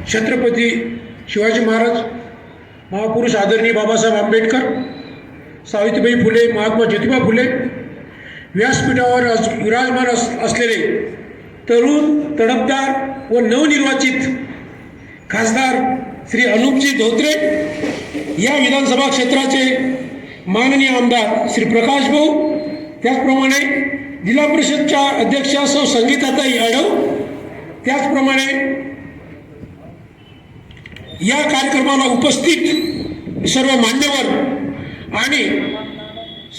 छत्रपती शिवाजी महाराज, महापुरुष आदरणीय बाबासाहेब आंबेडकर, सावित्रीबाई फुले, महात्मा ज्योतिबा फुले व्यासपीठावर विराजमान असलेले तरुण, तडफदार व नवनिर्वाचित खासदार श्री अनुपजी धोत्रे, या विधानसभा क्षेत्राचे माननीय आमदार श्री प्रकाश भाऊ, त्याचप्रमाणे जिल्हा परिषदच्या अध्यक्षा सौ संगीताताई यादव, त्याचप्रमाणे या कार्यक्रमाला उपस्थित सर्व मान्यवर आणि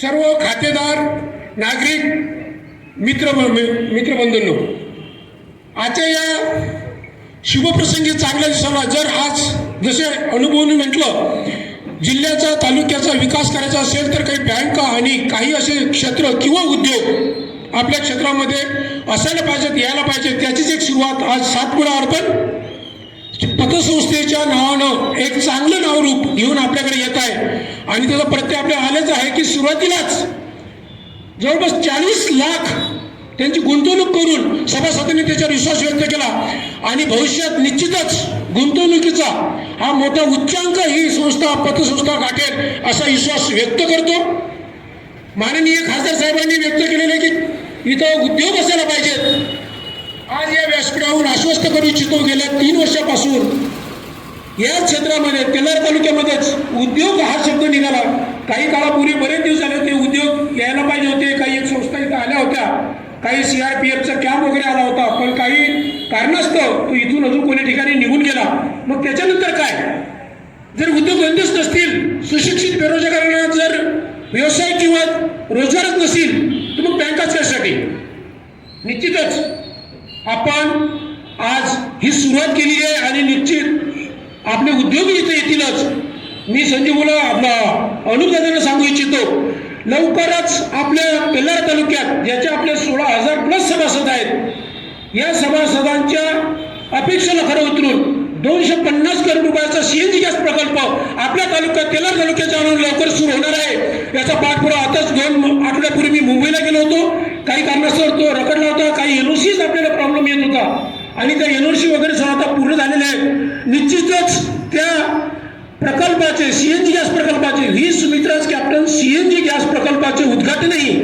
सर्व खातेदार, नागरिक, मित्रबंधूंनो, आजच्या या शुभप्रसंगी चांगल्या दिवसाला जर आज जसे अनुभवाने म्हटलं, जिल्ह्याचा तालुक्याचा विकास करायचा असेल तर काही बँका आणि काही असे क्षेत्र किंवा उद्योग आपल्या क्षेत्रामध्ये असायला पाहिजेत, यायला पाहिजे. त्याचीच एक सुरुवात आज सातपुडा अर्बन पतसंस्थेच्या नावानं एक चांगलं नावरूप घेऊन आपल्याकडे येत आहे. आणि त्याचा प्रत्यय आपल्या आलेच आहे की सुरुवातीलाच जवळपास 40 लाख त्यांची गुंतवणूक करून सभासदांनी त्याच्यावर विश्वास व्यक्त केला आणि भविष्यात निश्चितच गुंतवणुकीचा हा मोठा उच्चांक ही संस्था, पतसंस्था गाठेल असा विश्वास व्यक्त करतो. माननीय खासदार साहेबांनी व्यक्त केलेले की इथं उद्योग असायला पाहिजेत. आज या व्यासपीठावरून आश्वस्त करू इच्छितो, गेल्या 3 वर्षापासून या क्षेत्रामध्ये तेलार तालुक्यामध्येच उद्योग हा शब्द निघाला. काही काळापूर्वी बरेच दिवस झाले होते, उद्योग यायला पाहिजे होते. काही एक संस्था इथं आल्या होत्या, काही CRPFचा कॅम्प वगैरे आला होता, पण काही कारणास्तव तो इथून अजून कोणी ठिकाणी निघून गेला. मग त्याच्यानंतर काय, जर उद्योगधंदेच नसतील, सुशिक्षित बेरोजगारांना जर व्यवसाय किंवा रोजगारच नसेल तर मग बँकाच कशासाठी. निश्चितच आपण आज ही सुरुवात केली आहे आणि निश्चित आपले उद्योग इथे येतीलच. मी संजीव मुला आपला अनुदानांना सांगू इच्छितो, लवकरच आपल्या तेलार तालुक्यात ज्याचे आपले 16,000+ सभासद आहेत, या सभासदांच्या अपेक्षेला खरं उतरून 250 करोड रुपयाचा CNG गॅस प्रकल्प आपल्या तालुक्यात, तेलार तालुक्याच्या लवकर सुरू होणार आहे. याचा पाठपुरावा आताच 2 आठवड्यापूर्वी मी मुंबईला गेलो होतो. काही कारणास्तव तो रखडला होता, काही NOCs आपल्याला प्रॉब्लेम येत होता आणि त्या NOC वगैरे आता पूर्ण झालेले आहेत. निश्चितच त्या प्रकल्पाचे, CNG गॅस प्रकल्पाचे, व्ही सुमित्राज कॅप्टन CNG गॅस प्रकल्पाचे उद्घाटनही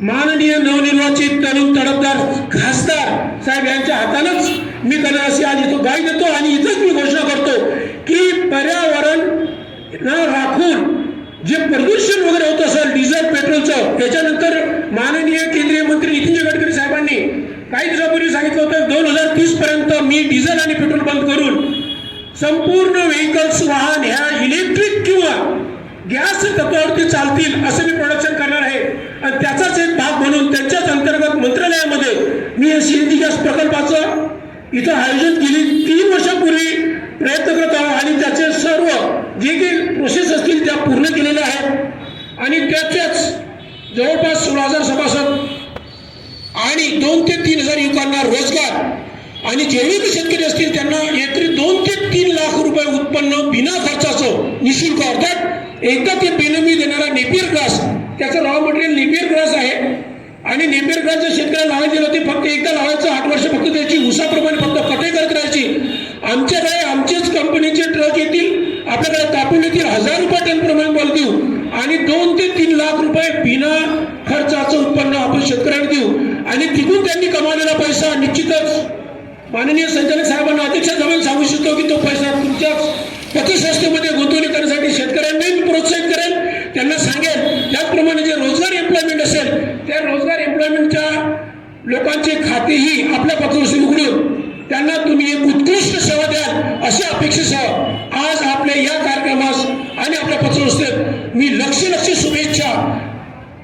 माननीय नवनिर्वाचित तरुण तडफदार खासदार साहेब यांच्या हातानंच मी करणार अशी आज इथं ग्वाही देतो. आणि इथंच मी घोषणा करतो की पर्यावरण राखून जे प्रदूषण वगैरे होत असेल डिझेल पेट्रोलचं, त्याच्यानंतर माननीय केंद्रीय मंत्री नितीन गडकरी साहेबांनी काही दिवसापूर्वी सांगितलं होतं 2030 पर्यंत मी डिझेल आणि पेट्रोल बंद करून संपूर्ण व्हेकल्स, वाहन ह्या इलेक्ट्रिक किंवा गॅस तत्वावरती चालतील असं मी प्रोडक्शन करणार आहे. आणि त्याचाच एक भाग म्हणून त्यांच्याच अंतर्गत मंत्रालयामध्ये मी या CNG गॅस प्रकल्पाचं इथं आयोजन केली 3 वर्षापूर्वी प्रयत्न करत आहोत आणि त्याचे सर्व जे काही प्रोसेस असतील त्या पूर्ण केलेल्या आहेत. आणि त्याच्याच जवळपास 16,000 सभासद आणि 2 ते 3 हजार युवकांना रोजगार आणि जेवढे काही शेतकरी असतील त्यांना एकरी 2 ते 3 लाख रुपये उत्पन्न बिना खर्चाचं निशुल्क, अर्थात एकदा ते बेनमी देणारा नेपियर ग्रास, त्याचं रॉ मटेरियल नेपियर ग्रास आहे. आणि नेपियर ग्रास जर शेतकऱ्याला लावायचे होते फक्त एकदा लावायचं, 8 वर्ष फक्त त्याची उसाप्रमाणे फक्त कटाई करत राहायची. आमच्याकडे आमचेच कंपनीचे ट्रक येतील, आपल्याकडे कापून येतील, 1000 रुपये टन प्रमाणे माल देऊ आणि 2 ते 3 लाख रुपये बिना खर्चाचं उत्पन्न आपण शेतकऱ्यांना देऊ. आणि तिथून त्यांनी कमावलेला पैसा निश्चितच माननीय संचालक साहेबांना अध्यक्ष जवळ सांगू इच्छितो की तो पैसा तुमच्या पतसंस्थेमध्ये गुंतवणूक करण्यासाठी शेतकऱ्यांनाही मी प्रोत्साहित करेल, त्यांना सांगेल. त्याचप्रमाणे जे रोजगार एम्प्लॉयमेंट असेल त्या रोजगार एम्प्लॉयमेंटच्या लोकांचे खातेही आपल्या पतसंस्थेत उघडून त्यांना तुम्ही एक उत्कृष्ट सेवा द्याल अशी अपेक्षेसह आज आपल्या या कार्यक्रमास आणि आपल्या पतसंस्थेत मी लक्ष शुभेच्छा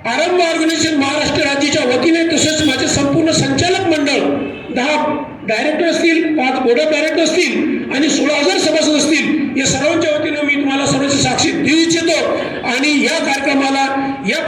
आरंभ ऑर्गनायझेशन महाराष्ट्र राज्याच्या वतीने, तसेच माझे संपूर्ण संचालक मंडळ 10 डायरेक्टर असतील, 5 बोर्ड ऑफ डायरेक्टर असतील आणि 16,000 सभासद असतील, या सर्वांच्या वतीनं मी तुम्हाला सर्वांची साक्षी देऊ इच्छितो. आणि या कार्यक्रमाला या